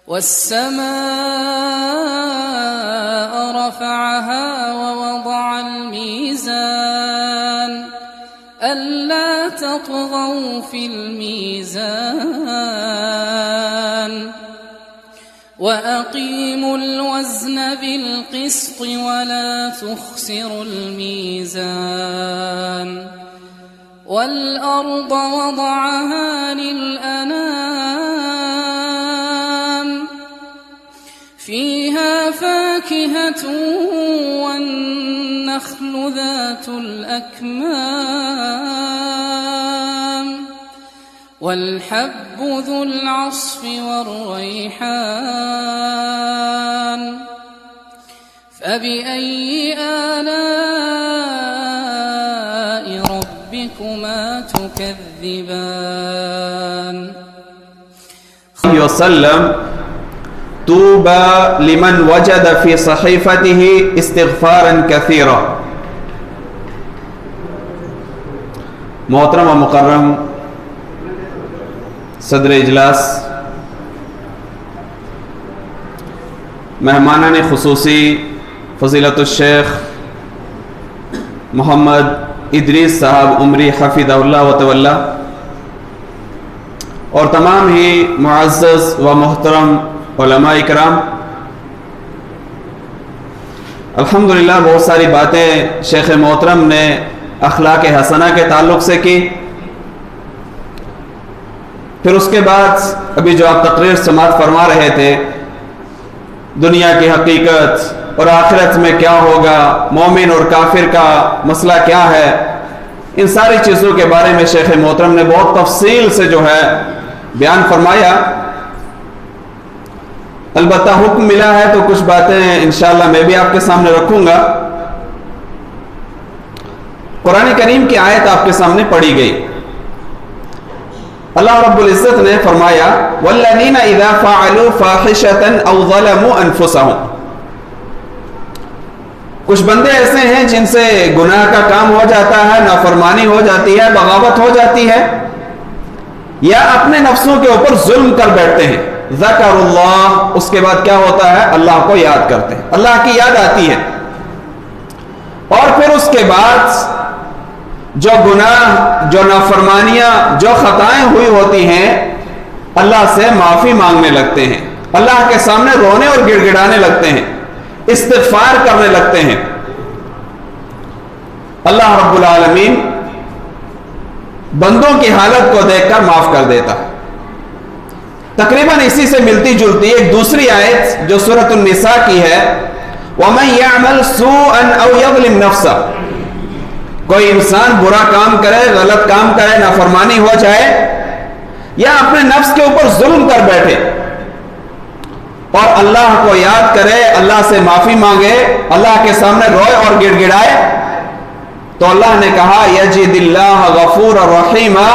والسماء رفعها ووضع الميزان ألا تطغوا في الميزان وأقيموا الوزن بالقسط ولا تخسروا الميزان والأرض وضعها للأنام فيها فاكهة والنخل ذات الأكمام والحب ذو العصف والريحان فبأي آلاء ربكما تكذبان وسلم طوبى لمن وجد في صحيفته استغفارا كثيرا. محترم و مکرم صدر اجلاس، مہمانان خصوصی فضیلت الشیخ محمد ادریس صاحب عمری حفظہ اللہ و تولی، اور تمام ہی معزز و محترم علماء اکرام، الحمدللہ بہت ساری باتیں شیخ محترم نے اخلاق حسنہ کے تعلق سے کی. پھر اس کے بعد ابھی جو آپ تقریر سماعت فرما رہے تھے، دنیا کی حقیقت اور آخرت میں کیا ہوگا، مومن اور کافر کا مسئلہ کیا ہے، ان ساری چیزوں کے بارے میں شیخ محترم نے بہت تفصیل سے جو ہے بیان فرمایا. البتہ حکم ملا ہے تو کچھ باتیں انشاءاللہ میں بھی آپ کے سامنے رکھوں گا. قرآن کریم کی آیت آپ کے سامنے پڑھی گئی. اللہ رب العزت نے فرمایا وَالَّذِينَ إِذَا فَعَلُوا فَاحِشَةً أَوْ ظَلَمُوا أَنفُسَهُمْ. کچھ بندے ایسے ہیں جن سے گناہ کا کام ہو جاتا ہے، نافرمانی ہو جاتی ہے، بغاوت ہو جاتی ہے، یا اپنے نفسوں کے اوپر ظلم کر بیٹھتے ہیں. ذکر اللہ، اس کے بعد کیا ہوتا ہے؟ اللہ کو یاد کرتے ہیں، اللہ کی یاد آتی ہے، اور پھر اس کے بعد جو گناہ، جو نافرمانیاں، جو خطائیں ہوئی ہوتی ہیں، اللہ سے معافی مانگنے لگتے ہیں، اللہ کے سامنے رونے اور گڑ گڑانے لگتے ہیں، استغفار کرنے لگتے ہیں. اللہ رب العالمین بندوں کی حالت کو دیکھ کر معاف کر دیتا ہے. تقریباً اسی سے ملتی جلتی ایک دوسری آیت جو سورۃ النساء کی ہے، وَمَنْ يَعْمَلْ سُوءًا أَوْ يَظْلِمْ نَفْسَهُ. کوئی انسان برا کام کرے، غلط کام کرے، نافرمانی ہو جائے، یا اپنے نفس کے اوپر ظلم کر بیٹھے اور اللہ کو یاد کرے، اللہ سے معافی مانگے، اللہ کے سامنے روئے اور گڑ گڑائے، تو اللہ نے کہا یجد اللہ غفور الرحیمہ،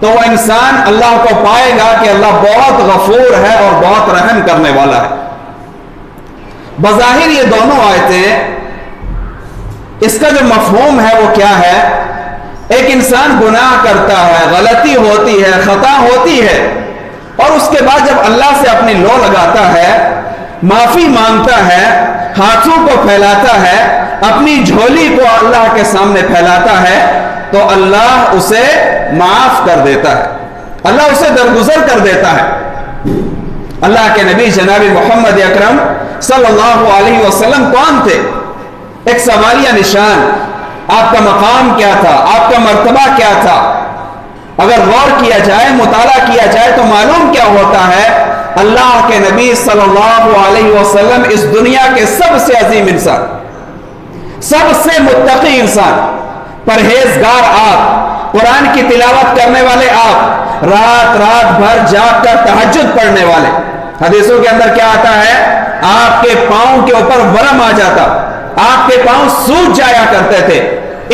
تو وہ انسان اللہ کو پائے گا کہ اللہ بہت غفور ہے اور بہت رحم کرنے والا ہے. بظاہر یہ دونوں آیتیں، اس کا جو مفہوم ہے وہ کیا ہے؟ ایک انسان گناہ کرتا ہے، غلطی ہوتی ہے، خطا ہوتی ہے، اور اس کے بعد جب اللہ سے اپنی لو لگاتا ہے، معافی مانگتا ہے، ہاتھوں کو پھیلاتا ہے، اپنی جھولی کو اللہ کے سامنے پھیلاتا ہے، تو اللہ اسے معاف کر دیتا ہے، اللہ اسے درگزر کر دیتا ہے. اللہ کے نبی جناب محمد اکرم صلی اللہ علیہ وسلم کون تھے؟ ایک سوالیہ نشان. آپ کا مقام کیا تھا؟ آپ کا مرتبہ کیا تھا؟ اگر غور کیا جائے، مطالعہ کیا جائے تو معلوم کیا ہوتا ہے؟ اللہ کے نبی صلی اللہ علیہ وسلم اس دنیا کے سب سے عظیم انسان، سب سے متقی انسان، پرہیزگار آپ، قرآن کی تلاوت کرنے والے آپ، رات رات بھر جاگ کر تہجد پڑھنے والے. حدیثوں کے اندر کیا آتا ہے؟ آپ کے پاؤں کے اوپر ورم آ جاتا، آپ کے پاؤں سوج جایا کرتے تھے،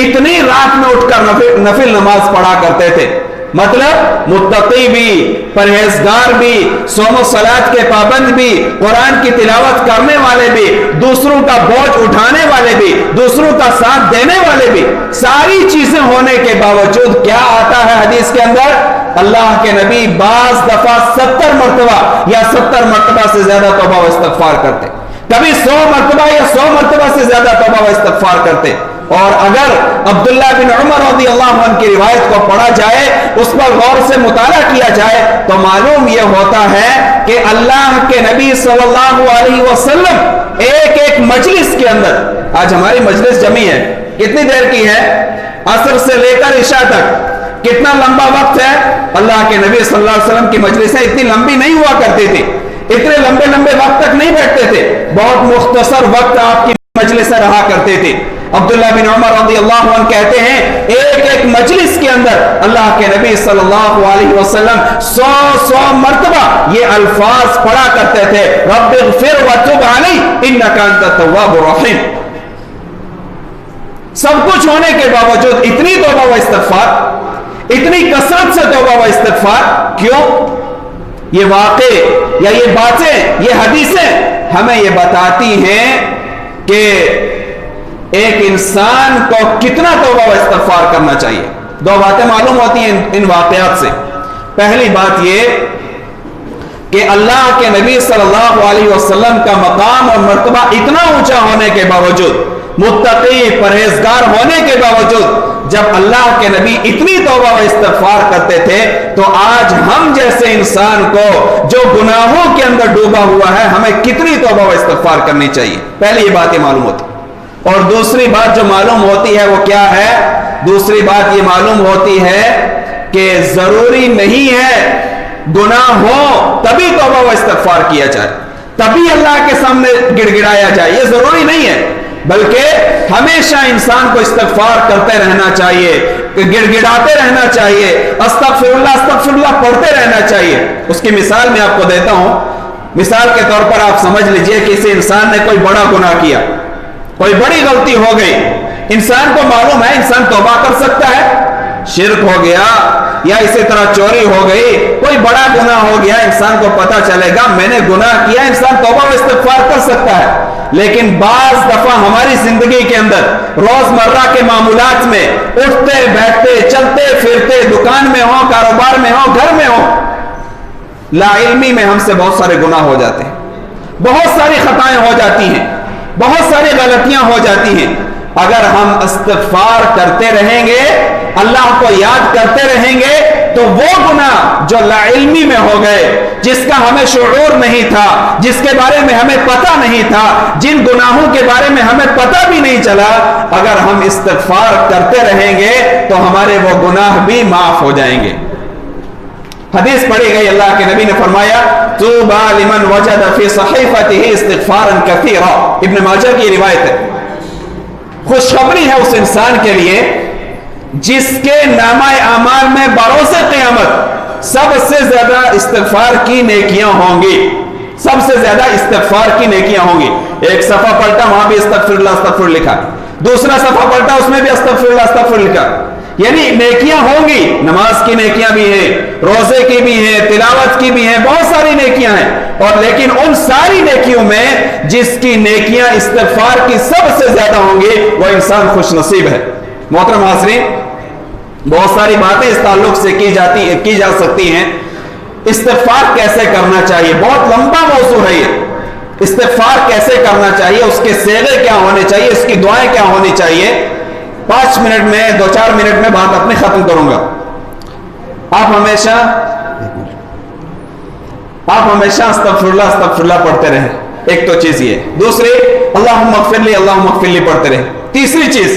اتنی رات میں اٹھ کر نفل نماز پڑھا کرتے تھے. مطلب متقی بھی، پرہیزگار بھی، صوم و صلاۃ کے پابند بھی، قرآن کی تلاوت کرنے والے بھی، دوسروں کا بوجھ اٹھانے والے بھی، دوسروں کا ساتھ دینے والے بھی. ساری چیزیں ہونے کے باوجود کیا آتا ہے حدیث کے اندر؟ اللہ کے نبی بعض دفعہ 70 مرتبہ یا 70 مرتبہ سے زیادہ توبہ و استغفار کرتے، کبھی 100 مرتبہ یا 100 مرتبہ سے زیادہ توبہ و استغفار کرتے۔ اور اگر عبداللہ بن عمر رضی اللہ عنہ کی روایت کو پڑھا جائے، اس پر غور سے مطالعہ کیا جائے، تو معلوم یہ ہوتا ہے کہ اللہ کے نبی صلی اللہ علیہ وسلم ایک ایک مجلس کے اندر، آج ہماری مجلس جمی ہے، کتنی دیر کی ہے؟ عصر سے لے کر عشاء تک، کتنا لمبا وقت ہے؟ اللہ کے نبی صلی اللہ علیہ وسلم کی مجلسیں اتنی لمبی نہیں ہوا کرتی تھی، اتنے لمبے لمبے وقت تک نہیں بیٹھتے تھے، بہت مختصر وقت آپ کی مجلسیں رہا کرتے تھے۔ عبداللہ بن عمر رضی اللہ عنہ کہتے ہیں ایک ایک مجلس کے اندر اللہ کے نبی صلی اللہ علیہ وسلم 100 مرتبہ یہ الفاظ پڑھا کرتے تھے، رب اغفر وتب علی انک انت التواب الرحیم۔ سب کچھ ہونے کے باوجود اتنی توبہ و استغفار، اتنی کثرت سے توبہ و استغفار کیوں؟ یہ واقع یا یہ باتیں، یہ حدیثیں ہمیں یہ بتاتی ہیں کہ ایک انسان کو کتنا توبہ و استغفار کرنا چاہیے۔ دو باتیں معلوم ہوتی ہیں ان واقعات سے۔ پہلی بات یہ کہ اللہ کے نبی صلی اللہ علیہ وسلم کا مقام اور مرتبہ اتنا اونچا ہونے کے باوجود، متقی پرہیزگار ہونے کے باوجود، جب اللہ کے نبی اتنی توبہ و استغفار کرتے تھے تو آج ہم جیسے انسان کو جو گناہوں کے اندر ڈوبا ہوا ہے، ہمیں کتنی توبہ و استغفار کرنی چاہیے۔ پہلی یہ باتیں معلوم ہوتی۔ اور دوسری بات جو معلوم ہوتی ہے وہ کیا ہے؟ دوسری بات یہ معلوم ہوتی ہے کہ ضروری نہیں ہے گناہ ہو تبھی توبہ و استغفار کیا جائے، تبھی اللہ کے سامنے گڑ گڑایا جائے، یہ ضروری نہیں ہے، بلکہ ہمیشہ انسان کو استغفار کرتے رہنا چاہیے، گڑ گڑاتے رہنا چاہیے، استغفر اللہ پڑھتے رہنا چاہیے۔ اس کی مثال میں آپ کو دیتا ہوں۔ مثال کے طور پر آپ سمجھ لیجئے کسی انسان نے کوئی بڑا گناہ کیا، کوئی بڑی غلطی ہو گئی، انسان کو معلوم ہے انسان توبہ کر سکتا ہے، شرک ہو گیا یا اسی طرح چوری ہو گئی، کوئی بڑا گناہ ہو گیا، انسان کو پتا چلے گا میں نے گناہ کیا، انسان توبہ و استغفار کر سکتا ہے۔ لیکن بعض دفعہ ہماری زندگی کے اندر روزمرہ کے معمولات میں اٹھتے بیٹھتے چلتے پھرتے، دکان میں ہو، کاروبار میں ہو، گھر میں ہو، لا علمی میں ہم سے بہت سارے گناہ ہو جاتے ہیں، بہت ساری خطائیں ہو جاتی ہیں، بہت ساری غلطیاں ہو جاتی ہیں۔ اگر ہم استغفار کرتے رہیں گے، اللہ کو یاد کرتے رہیں گے، تو وہ گناہ جو لا علمی میں ہو گئے، جس کا ہمیں شعور نہیں تھا، جس کے بارے میں ہمیں پتہ نہیں تھا، جن گناہوں کے بارے میں ہمیں پتہ بھی نہیں چلا، اگر ہم استغفار کرتے رہیں گے تو ہمارے وہ گناہ بھی معاف ہو جائیں گے۔ حدیث پڑھی گئی، اللہ کے نبی نے فرمایا طوبی لمن وجد فی صحیفته استغفارا کثیرا، ابن ماجہ کی روایت ہے۔ خوشخبری ہے اس انسان کے لیے جس کے نامہ اعمال میں بروز قیامت سب سے زیادہ استغفار کی نیکیاں ہوں گی، سب سے زیادہ استغفار کی نیکیاں ہوں گی۔ ایک صفحہ پلٹا، وہاں بھی استغفر اللہ استغفر لکھا، دوسرا صفحہ پلٹا، اس میں بھی استغفر اللہ استغفر لکھا، یعنی نیکیاں ہوں گی، نماز کی نیکیاں بھی ہیں، روزے کی بھی ہیں، تلاوت کی بھی ہیں، بہت ساری نیکیاں ہیں، اور لیکن ان ساری نیکیوں میں جس کی نیکیاں استغفار کی سب سے زیادہ ہوں گی وہ انسان خوش نصیب ہے۔ محترم حاضرین، بہت ساری باتیں اس تعلق سے کی جا سکتی ہیں۔ استغفار کیسے کرنا چاہیے، بہت لمبا موضوع ہے یہ۔ استغفار کیسے کرنا چاہیے، اس کے صیغے کیا ہونے چاہیے، اس کی دعائیں کیا ہونی چاہیے، 5 منٹ میں 2-4 منٹ میں بات اپنی ختم کروں گا۔ آپ ہمیشہ استغفر اللہ پڑھتے رہیں، ایک تو چیز یہ۔ دوسری، اللہم اغفر لی پڑھتے رہیں۔ تیسری چیز،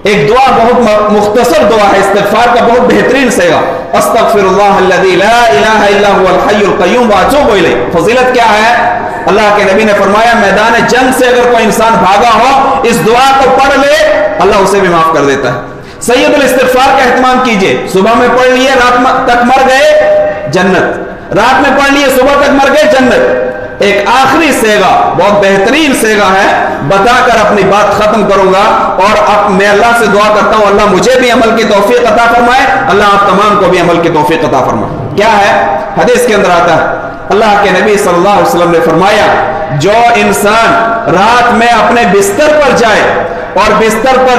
ایک دعا بہت مختصر دعا ہے استغفار کا، بہت بہترین صیغہ، استغفر اللہ الذی لا الہ الا هو الحی القیوم واتوب الیہ۔ فضیلت کیا ہے؟ اللہ کے نبی نے فرمایا میدان جنگ سے اگر کوئی انسان بھاگا ہو، اس دعا کو پڑھ لے، اللہ اسے بھی معاف کر دیتا ہے۔ سید الاستغفار کا اہتمام کیجئے، صبح میں پڑھ لیے، رات تک مر گئے جنت، رات میں پڑھ لیے، صبح تک مر گئے جنت۔ ایک آخری صیغہ، بہت بہترین صیغہ ہے، بتا کر اپنی بات ختم کروں گا، اور اب میں اللہ سے دعا کرتا ہوں اللہ مجھے بھی عمل کی توفیق عطا فرمائے، اللہ آپ تمام کو بھی عمل کی توفیق عطا فرمائے۔ کیا ہے؟ حدیث کے اندر آتا ہے، اللہ کے نبی صلی اللہ علیہ وسلم نے فرمایا جو انسان رات میں اپنے بستر پر جائے اور بستر پر